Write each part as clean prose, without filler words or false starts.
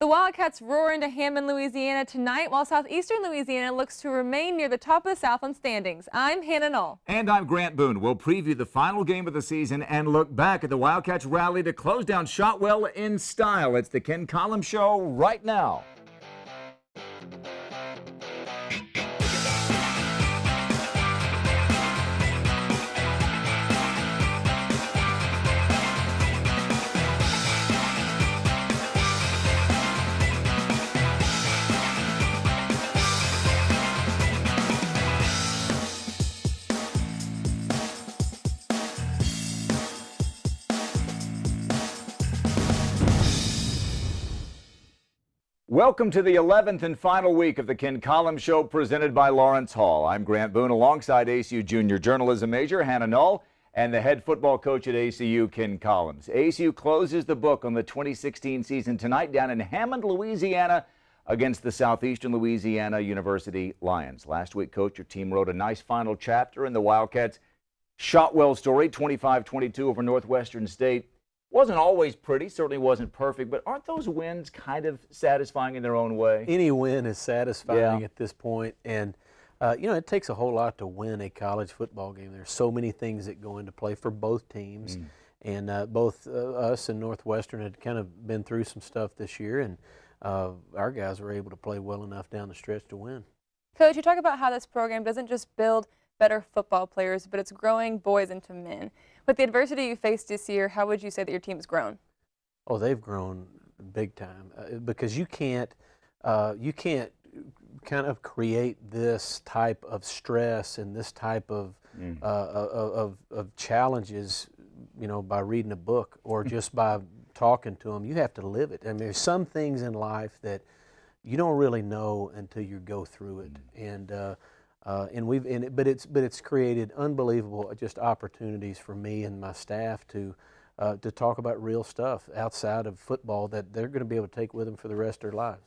The Wildcats roar into Hammond, Louisiana tonight, while southeastern Louisiana looks to remain near the top of the Southland standings. I'm Hannah Knoll. And I'm Grant Boone. We'll preview the final game of the season and look back at the Wildcats' rally to close down Shotwell in style. It's the Ken Collums Show right now. Welcome to the 11th and final week of the Ken Collums Show presented by Lawrence Hall. I'm Grant Boone alongside ACU junior journalism major Hannah Knoll and the head football coach at ACU, Ken Collums. ACU closes the book on the 2016 season tonight down in Hammond, Louisiana against the Southeastern Louisiana University Lions. Last week, coach, your team wrote a nice final chapter in the Wildcats' Shotwell story, 25-22 over Northwestern State. Wasn't always pretty, certainly wasn't perfect, but aren't those wins kind of satisfying in their own way? Any win is satisfying at this point, and it takes a whole lot to win a college football game. There's so many things that go into play for both teams, and both us and Northwestern had kind of been through some stuff this year, and our guys were able to play well enough down the stretch to win. Coach, you talk about how this program doesn't just build better football players, but it's growing boys into men. With the adversity you faced this year, how would you say that your team's grown? Oh, they've grown big time because you can't kind of create this type of stress and this type of challenges, by reading a book or just by talking to them. You have to live it. I mean, there's some things in life that you don't really know until you go through it, but it's created unbelievable just opportunities for me and my staff to talk about real stuff outside of football that they're going to be able to take with them for the rest of their lives.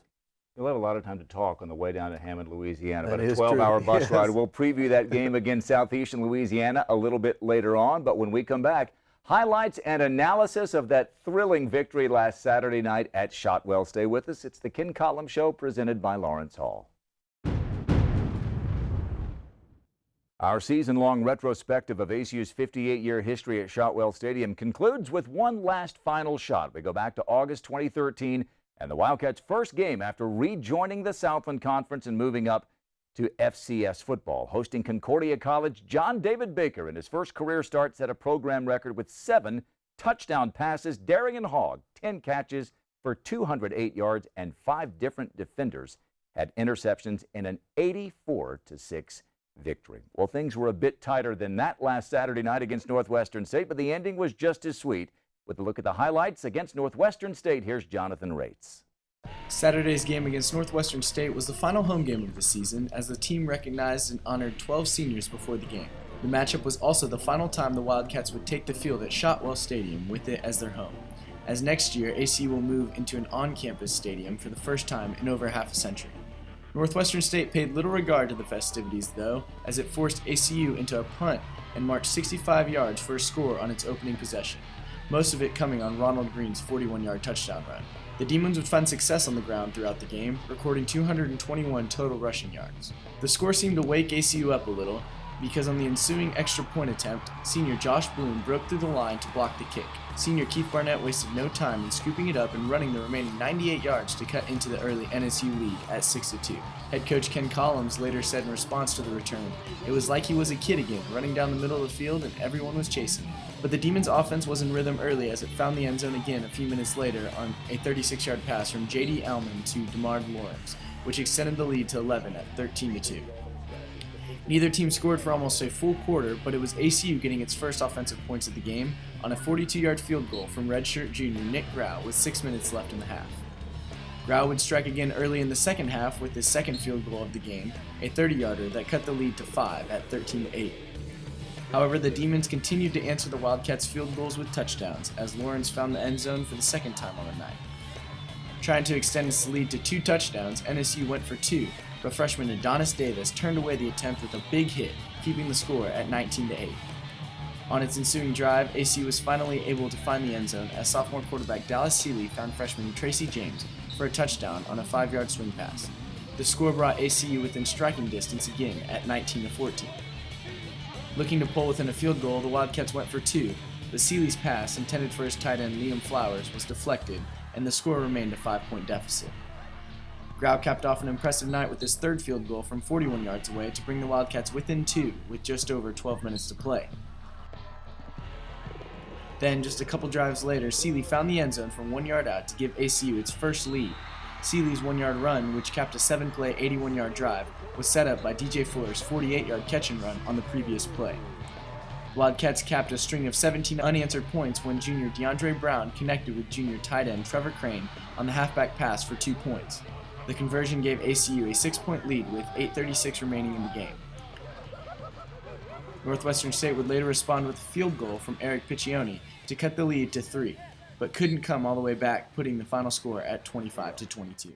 You'll have a lot of time to talk on the way down to Hammond, Louisiana. That About a is 12-hour true. bus Yes. ride. We'll preview that game against Southeastern Louisiana a little bit later on. But when we come back, highlights and analysis of that thrilling victory last Saturday night at Shotwell. Stay with us. It's the Ken Collums Show presented by Lawrence Hall. Our season-long retrospective of ACU's 58-year history at Shotwell Stadium concludes with one last final shot. We go back to August 2013 and the Wildcats' first game after rejoining the Southland Conference and moving up to FCS football. Hosting Concordia College, John David Baker in his first career start set a program record with 7 touchdown passes. Darian Hogg, 10 catches for 208 yards, and 5 different defenders had interceptions in an 84-6 victory. Well, things were a bit tighter than that last Saturday night against Northwestern State, but the ending was just as sweet. With a look at the highlights against Northwestern State, here's Jonathan Rates. Saturday's game against Northwestern State was the final home game of the season as the team recognized and honored 12 seniors before the game. The matchup was also the final time the Wildcats would take the field at Shotwell Stadium with it as their home, as next year ACU will move into an on-campus stadium for the first time in over half a century. Northwestern State paid little regard to the festivities, though, as it forced ACU into a punt and marched 65 yards for a score on its opening possession, most of it coming on Ronald Green's 41-yard touchdown run. The Demons would find success on the ground throughout the game, recording 221 total rushing yards. The score seemed to wake ACU up a little, because on the ensuing extra point attempt, senior Josh Bloom broke through the line to block the kick. Senior Keith Barnett wasted no time in scooping it up and running the remaining 98 yards to cut into the early NSU lead at 6-2. Head coach Ken Collums later said in response to the return, "It was like he was a kid again, running down the middle of the field and everyone was chasing him." But the Demons' offense was in rhythm early as it found the end zone again a few minutes later on a 36-yard pass from J.D. Allman to DeMard Lawrence, which extended the lead to 11 at 13-2. Neither team scored for almost a full quarter, but it was ACU getting its first offensive points of the game on a 42-yard field goal from redshirt junior Nick Grau with 6 minutes left in the half. Grau would strike again early in the second half with his second field goal of the game, a 30-yarder that cut the lead to 5 at 13-8. However, the Demons continued to answer the Wildcats' field goals with touchdowns as Lawrence found the end zone for the second time on the night. Trying to extend its lead to 2 touchdowns, NSU went for 2, but freshman Adonis Davis turned away the attempt with a big hit, keeping the score at 19-8. On its ensuing drive, ACU was finally able to find the end zone as sophomore quarterback Dallas Seeley found freshman Tracy James for a touchdown on a 5-yard swing pass. The score brought ACU within striking distance again at 19-14. Looking to pull within a field goal, the Wildcats went for 2, but Seeley's pass, intended for his tight end Liam Flowers, was deflected, and the score remained a 5-point deficit. Grau capped off an impressive night with his 3rd field goal from 41 yards away to bring the Wildcats within 2 with just over 12 minutes to play. Then, just a couple drives later, Seeley found the end zone from 1 yard out to give ACU its first lead. Seeley's 1-yard run, which capped a 7-play, 81-yard drive, was set up by DJ Fuller's 48-yard catch and run on the previous play. Wildcats capped a string of 17 unanswered points when junior DeAndre Brown connected with junior tight end Trevor Crane on the halfback pass for 2 points. The conversion gave ACU a 6-point lead with 8:36 remaining in the game. Northwestern State would later respond with a field goal from Eric Piccioni to cut the lead to 3, but couldn't come all the way back, putting the final score at 25-22.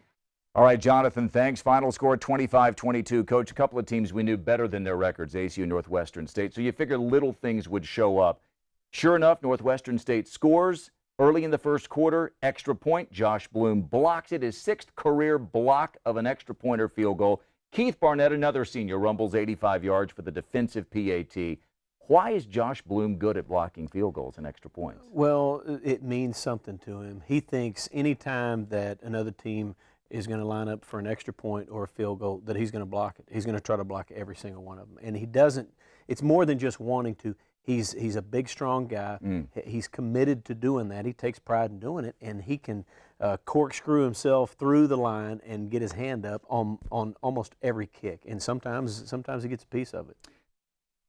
All right, Jonathan, thanks. Final score 25-22. Coach, a couple of teams we knew better than their records, ACU and Northwestern State, so you figure little things would show up. Sure enough, Northwestern State scores early in the first quarter, extra point. Josh Bloom blocks it, his 6th career block of an extra pointer field goal. Keith Barnett, another senior, rumbles 85 yards for the defensive PAT. Why is Josh Bloom good at blocking field goals and extra points? Well, it means something to him. He thinks anytime that another team is going to line up for an extra point or a field goal, that he's going to block it. He's going to try to block every single one of them. And he doesn't, it's more than just wanting to. He's a big, strong guy. He's committed to doing that. He takes pride in doing it, and he can corkscrew himself through the line and get his hand up on almost every kick. And sometimes he gets a piece of it.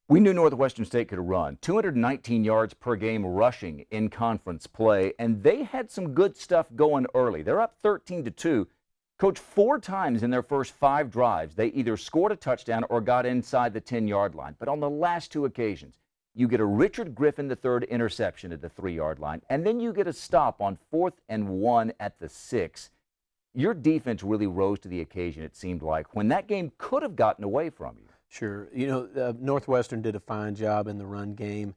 We knew Northwestern State could run. 219 yards per game rushing in conference play, and they had some good stuff going early. They're up 13-2. Coach, 4 times in their first 5 drives, they either scored a touchdown or got inside the 10-yard line. But on the last 2 occasions, you get a Richard Griffin III interception at the 3-yard line, and then you get a stop on 4th and 1 at the 6. Your defense really rose to the occasion, it seemed like, when that game could have gotten away from you. Sure. You know, Northwestern did a fine job in the run game.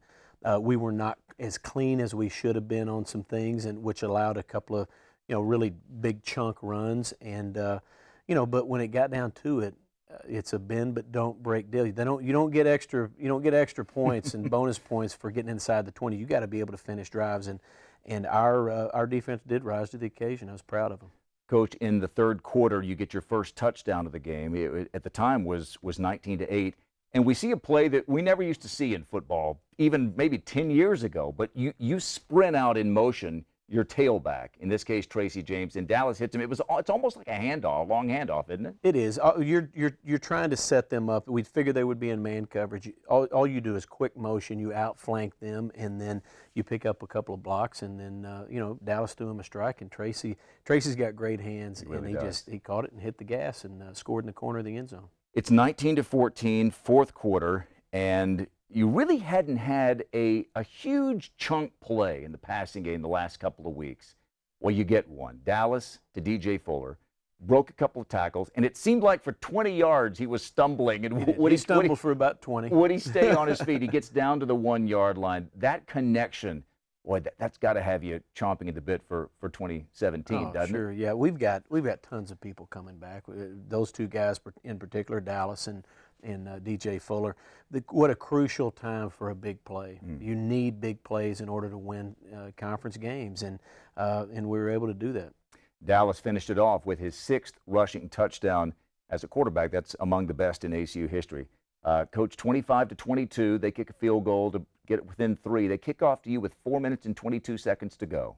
We were not as clean as we should have been on some things, and which allowed a couple of, really big chunk runs. And, but when it got down to it, it's a bend but don't break deal. You don't get extra points and bonus points for getting inside the 20. You got to be able to finish drives, and our defense did rise to the occasion. I was proud of them. Coach, in the 3rd quarter, you get your first touchdown of the game. It, at the time, was 19-8. And we see a play that we never used to see in football, even maybe 10 years ago. But you sprint out in motion your tailback, in this case Tracy James, and Dallas hits him. It's almost like a handoff, a long handoff, isn't it? It is. You're trying to set them up. We figured they would be in man coverage. All you do is quick motion. You outflank them, and then you pick up a couple of blocks, and then Dallas threw him a strike, and Tracy's got great hands, and he caught it and hit the gas and scored in the corner of the end zone. It's 19-14, 4th quarter, and you really hadn't had a huge chunk play in the passing game the last couple of weeks. Well, you get one. Dallas to DJ Fuller, broke a couple of tackles, and it seemed like for 20 yards he was stumbling. And he stumbled for about 20. Would he stay on his feet? He gets down to the 1-yard line. That connection, boy, that's got to have you chomping at the bit for 2017, doesn't it? Yeah. We've got tons of people coming back. Those 2 guys in particular, Dallas and DJ Fuller. What a crucial time for a big play. You need big plays in order to win conference games, and we were able to do that. Dallas finished it off with his 6th rushing touchdown as a quarterback. That's among the best in ACU history. Coach, 25-22, they kick a field goal to get it within 3. They kick off to you with 4 minutes and 22 seconds to go.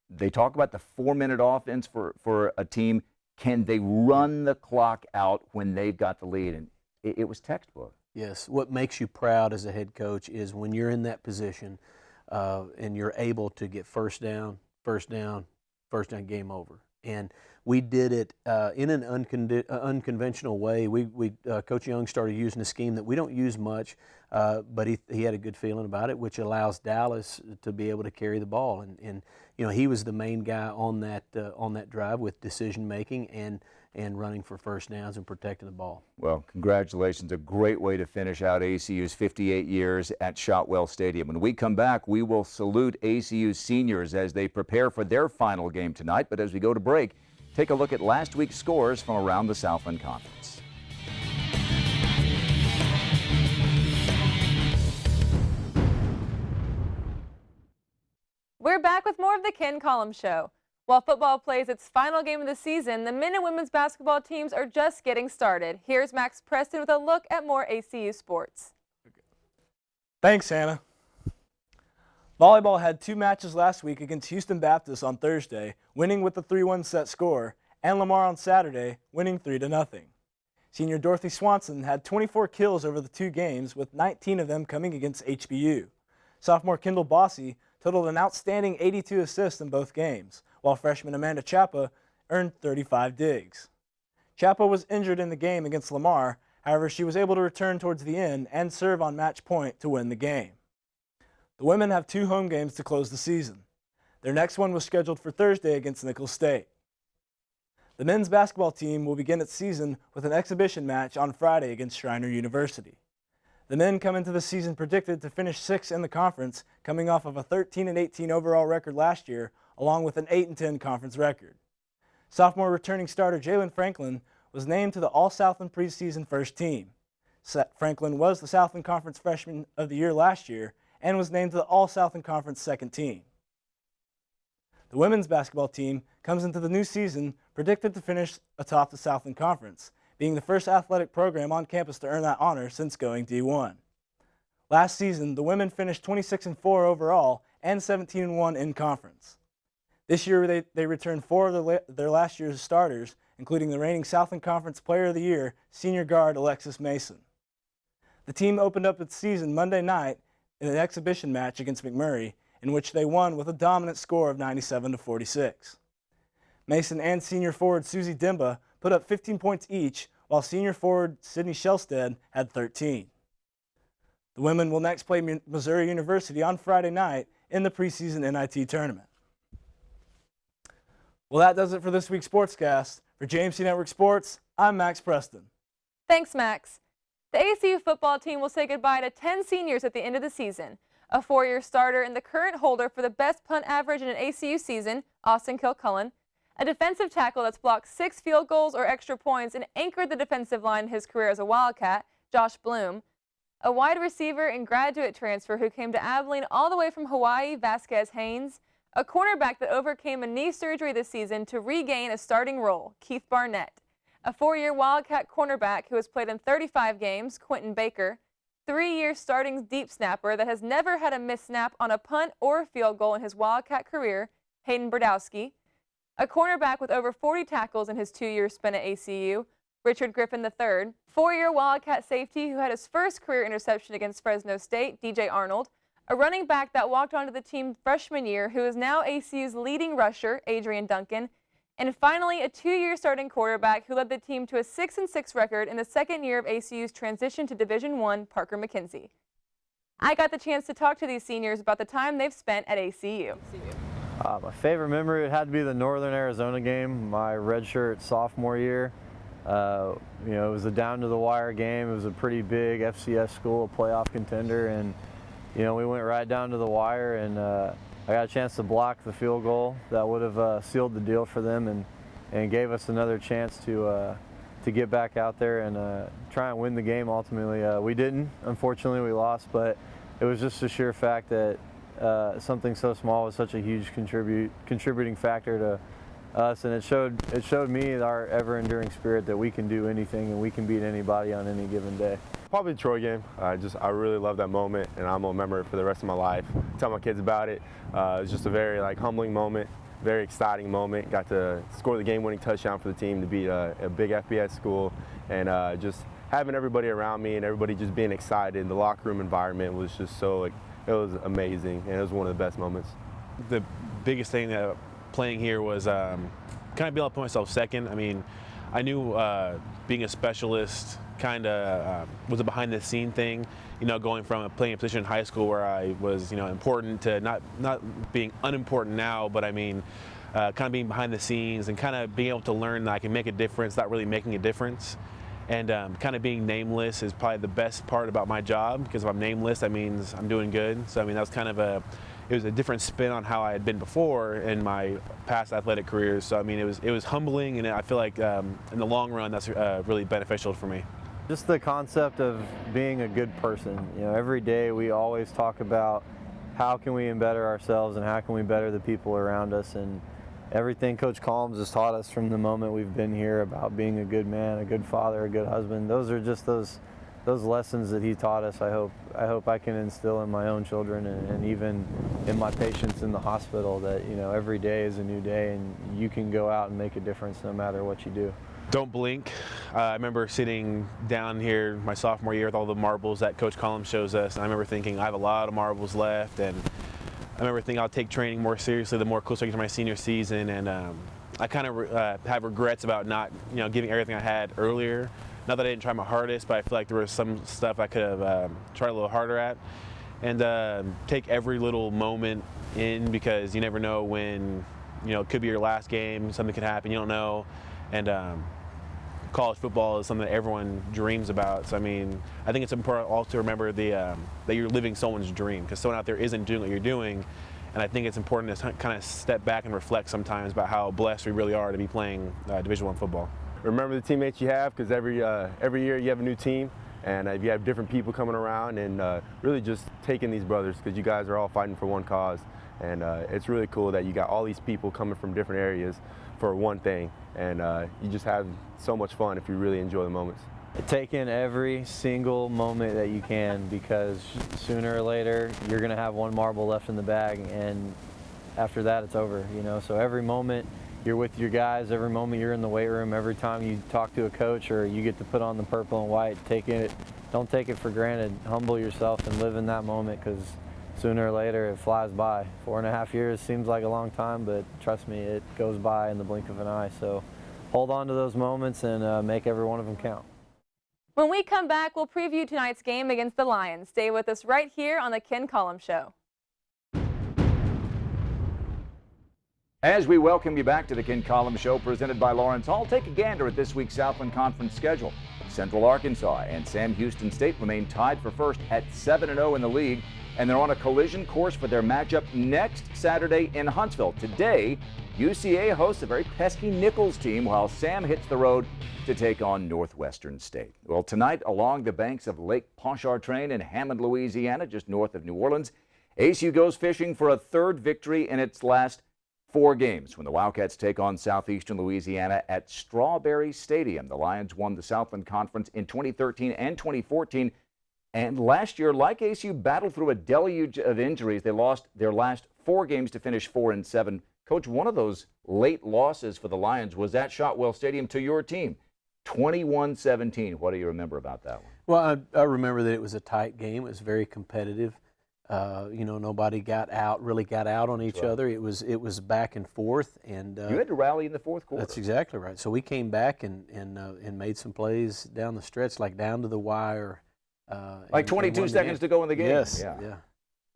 They talk about the 4-minute offense for a team. Can they run the clock out when they've got the lead? And it was textbook. Yes. What makes you proud as a head coach is when you're in that position and you're able to get first down, game over. And we did it in an unconventional way. Coach Young started using a scheme that we don't use much, but he had a good feeling about it, which allows Dallas to be able to carry the ball. And he was the main guy on that drive with decision making and running for first downs and protecting the ball. Well, congratulations. A great way to finish out ACU's 58 years at Shotwell Stadium. When we come back, we will salute ACU's seniors as they prepare for their final game tonight. But as we go to break, take a look at last week's scores from around the Southland Conference. We're back with more of the Ken Collums Show. While football plays its final game of the season, the men and women's basketball teams are just getting started. Here's Max Preston with a look at more ACU sports. Thanks, Hannah. Volleyball had 2 matches last week against Houston Baptist on Thursday, winning with the 3-1 set score, and Lamar on Saturday, winning 3-0. Senior Dorothy Swanson had 24 kills over the 2 games, with 19 of them coming against HBU. Sophomore Kendall Bossy totaled an outstanding 82 assists in both games, while freshman Amanda Chapa earned 35 digs. Chapa was injured in the game against Lamar, however she was able to return towards the end and serve on match point to win the game. The women have 2 home games to close the season. Their next one was scheduled for Thursday against Nicholls State. The men's basketball team will begin its season with an exhibition match on Friday against Schreiner University. The men come into the season predicted to finish 6th in the conference, coming off of a 13-18 overall record last year, along with an 8-10 conference record. Sophomore returning starter Jalen Franklin was named to the All-Southland preseason first team. Franklin was the Southland Conference Freshman of the Year last year and was named to the All-Southland Conference second team. The women's basketball team comes into the new season predicted to finish atop the Southland Conference, being the first athletic program on campus to earn that honor since going D1. Last season, the women finished 26-4 overall and 17-1 in conference. This year, they returned 4 of their last year's starters, including the reigning Southland Conference Player of the Year, senior guard Alexis Mason. The team opened up its season Monday night in an exhibition match against McMurray, in which they won with a dominant score of 97-46. Mason and senior forward Susie Dimba put up 15 points each, while senior forward Sydney Shellstead had 13. The women will next play Missouri University on Friday night in the preseason NIT tournament. Well, that does it for this week's Sportscast. For JMC Network Sports, I'm Max Preston. Thanks, Max. The ACU football team will say goodbye to 10 seniors at the end of the season. A 4-year starter and the current holder for the best punt average in an ACU season, Austin Kilcullen. A defensive tackle that's blocked 6 field goals or extra points and anchored the defensive line in his career as a Wildcat, Josh Bloom. A wide receiver and graduate transfer who came to Abilene all the way from Hawaii, Vasquez Haynes. A cornerback that overcame a knee surgery this season to regain a starting role, Keith Barnett. A 4-year Wildcat cornerback who has played in 35 games, Quentin Baker. 3-year starting deep snapper that has never had a missed snap on a punt or field goal in his Wildcat career, Hayden Brodowski. A cornerback with over 40 tackles in his 2 years spent at ACU, Richard Griffin III. 4-year Wildcat safety who had his first career interception against Fresno State, DJ Arnold. A running back that walked onto the team freshman year who is now ACU's leading rusher, Adrian Duncan. And finally, a 2-year starting quarterback who led the team to a 6-6 record in the second year of ACU's transition to Division I, Parker McKenzie. I got the chance to talk to these seniors about the time they've spent at ACU. My favorite memory would have to be the Northern Arizona game, my redshirt sophomore year. It was a down-to-the-wire game. It was a pretty big FCS school, a playoff contender, and we went right down to the wire, and I got a chance to block the field goal that would have sealed the deal for them and gave us another chance to get back out there and try and win the game ultimately. We didn't. Unfortunately, we lost, but it was just a sheer fact that something so small was such a huge contributing factor to us, and it showed me our ever-enduring spirit that we can do anything and we can beat anybody on any given day. Probably the Troy game. I really love that moment, and I'm gonna remember it for the rest of my life. Tell my kids about it. It's just a very humbling moment, very exciting moment. Got to score the game-winning touchdown for the team to beat a big FBS school, and just having everybody around me and everybody just being excited. The locker room environment was just so it was amazing, and it was one of the best moments. The biggest thing that playing here was kind of being able to put myself second. I mean, I knew being a specialist kind of was a behind-the-scene thing. Going from playing a position in high school where I was, important to not being unimportant now, but I mean, kind of being behind the scenes and kind of being able to learn that I can make a difference, not really making a difference. And kind of being nameless is probably the best part about my job, because if I'm nameless, that means I'm doing good. So I mean, that was kind of it was a different spin on how I had been before in my past athletic careers. So I mean, it was humbling, and I feel like in the long run, that's really beneficial for me. Just the concept of being a good person. You know, every day we always talk about how can we better ourselves and how can we better the people around us, and everything Coach Collums has taught us from the moment we've been here about being a good man, a good father, a good husband. Those are just those lessons that he taught us. I hope I can instill in my own children, and even in my patients in the hospital, that, you know, every day is a new day and you can go out and make a difference no matter what you do. Don't blink. I remember sitting down here my sophomore year with all the marbles that Coach Collums shows us, and I remember thinking I have a lot of marbles left, and I remember thinking I'll take training more seriously the more closer I get to my senior season, and I kind of have regrets about not, you know, giving everything I had earlier. Not that I didn't try my hardest, but I feel like there was some stuff I could have tried a little harder at, and take every little moment in, because you never know when, you know, it could be your last game, something could happen, you don't know, and college football is something that everyone dreams about. So I mean, I think it's important also to remember that you're living someone's dream, because someone out there isn't doing what you're doing, and I think it's important to kind of step back and reflect sometimes about how blessed we really are to be playing Division I football. Remember the teammates you have, because every year you have a new team, and you have different people coming around, and really just taking these brothers, because you guys are all fighting for one cause, and it's really cool that you got all these people coming from different areas for one thing, and you just have so much fun if you really enjoy the moments. Take in every single moment that you can, because sooner or later you're going to have one marble left in the bag, and after that it's over, you know. So every moment you're with your guys, every moment you're in the weight room, every time you talk to a coach or you get to put on the purple and white, don't take it for granted. Humble yourself and live in that moment, because sooner or later it flies by. 4.5 years seems like a long time, but trust me, it goes by in the blink of an eye. So hold on to those moments and make every one of them count. When we come back, we'll preview tonight's game against the Lions. Stay with us right here on the Ken Collums Show. As we welcome you back to the Ken Collums Show, presented by Lawrence Hall, take a gander at this week's Southland Conference schedule. Central Arkansas and Sam Houston State remain tied for first at 7-0 in the league, and they're on a collision course for their matchup next Saturday in Huntsville. Today, UCA hosts a very pesky Nichols team, while Sam hits the road to take on Northwestern State. Well, tonight, along the banks of Lake Pontchartrain in Hammond, Louisiana, just north of New Orleans, ASU goes fishing for a third victory in its last 4 games when the Wildcats take on Southeastern Louisiana at Strawberry Stadium. The Lions won the Southland Conference in 2013 and 2014, and last year, like ASU, battled through a deluge of injuries. They lost their last 4 games to finish 4-7. Coach, one of those late losses for the Lions was at Shotwell Stadium to your team, 21-17. What do you remember about that one? Well, I remember that it was a tight game. It was very competitive. You know, nobody really got out on each other. It was back and forth, and you had to rally in the fourth quarter. That's exactly right. So we came back and made some plays down the stretch, like down to the wire. Like 22 seconds to go in the game. Yes. Yeah.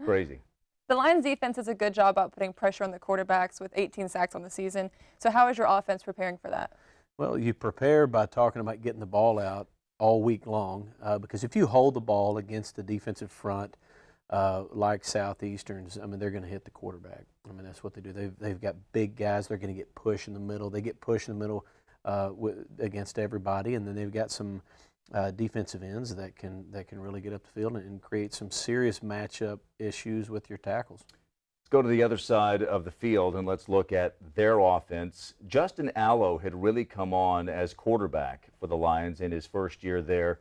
Crazy. The Lions defense does a good job about putting pressure on the quarterbacks with 18 sacks on the season. So how is your offense preparing for that? Well, you prepare by talking about getting the ball out all week long, because if you hold the ball against the defensive front, like Southeastern's, I mean, they're going to hit the quarterback. I mean, that's what they do. They've got big guys. They're going to get pushed in the middle. They get pushed in the middle against everybody, and then they've got some defensive ends that can really get up the field and create some serious matchup issues with your tackles. Let's go to the other side of the field and let's look at their offense. Justin Allo had really come on as quarterback for the Lions in his first year there.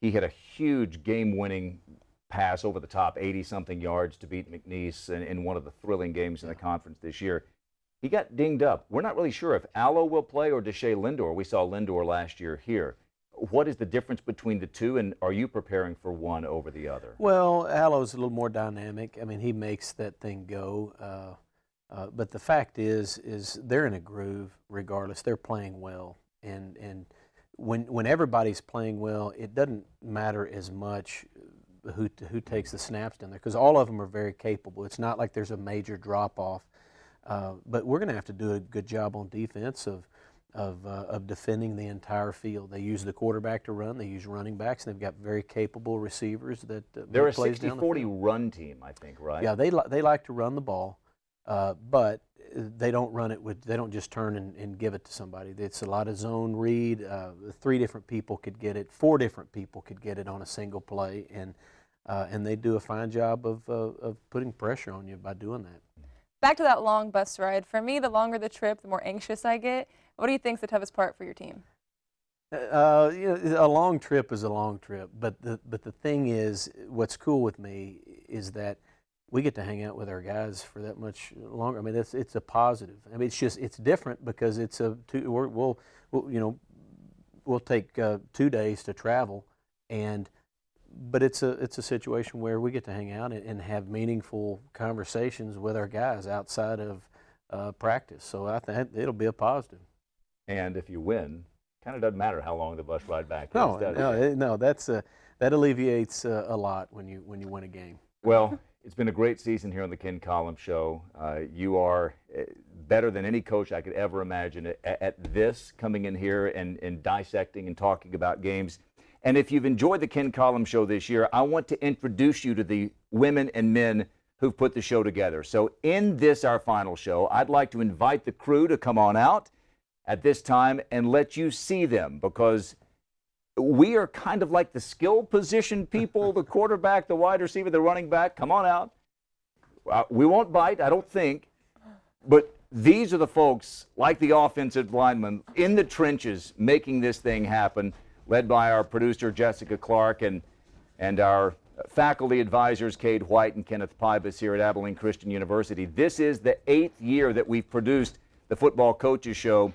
He had a huge game-winning pass over the top, 80-something yards to beat McNeese in one of the thrilling games in the conference this year. He got dinged up. We're not really sure if Allo will play or Deshae Lindor. We saw Lindor last year here. What is the difference between the two, and are you preparing for one over the other? Well, Allo's a little more dynamic. I mean, he makes that thing go. But the fact is they're in a groove regardless. They're playing well. And when everybody's playing well, it doesn't matter as much who takes the snaps down there, because all of them are very capable. It's not like there's a major drop-off. But we're going to have to do a good job on defense of of defending the entire field. They use the quarterback to run. They use running backs, and they've got very capable receivers that They're a make plays down the 60-40 field. run team, I think, right? Yeah, they like to run the ball, but they don't run it with. They don't just turn and give it to somebody. It's a lot of zone read. 3 different people could get it. 4 different people could get it on a single play, and they do a fine job of putting pressure on you by doing that. Back to that long bus ride. For me, the longer the trip, the more anxious I get. What do you think is the toughest part for your team? A long trip is a long trip, but the thing is, what's cool with me is that we get to hang out with our guys for that much longer. I mean, it's a positive. I mean, it's different because it's we'll take 2 days to travel, but it's a situation where we get to hang out and have meaningful conversations with our guys outside of practice. So I think it'll be a positive. And if you win, kind of doesn't matter how long the bus ride back is. No, does it? no, that alleviates a lot when you win a game. Well, it's been a great season here on the Ken Collums Show. You are better than any coach I could ever imagine at this, coming in here and dissecting and talking about games. And if you've enjoyed the Ken Collums Show this year, I want to introduce you to the women and men who've put the show together. So in this, our final show, I'd like to invite the crew to come on out at this time and let you see them, because we are kind of like the skill position people, the quarterback, the wide receiver, the running back. Come on out. We won't bite, I don't think, but these are the folks, like the offensive linemen, in the trenches making this thing happen, led by our producer, Jessica Clark, and our faculty advisors, Cade White and Kenneth Pybus here at Abilene Christian University. This is the 8th year that we've produced the Football Coaches Show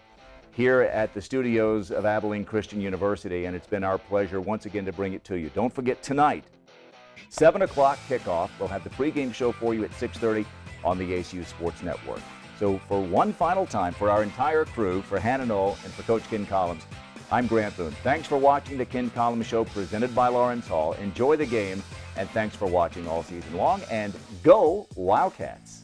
here at the studios of Abilene Christian University, and it's been our pleasure once again to bring it to you. Don't forget, tonight, 7 o'clock kickoff. We'll have the pregame show for you at 6:30 on the ACU Sports Network. So for one final time, for our entire crew, for Hannah Knoll and for Coach Ken Collums, I'm Grant Boone. Thanks for watching the Ken Collums Show presented by Lawrence Hall. Enjoy the game, and thanks for watching all season long, and go Wildcats.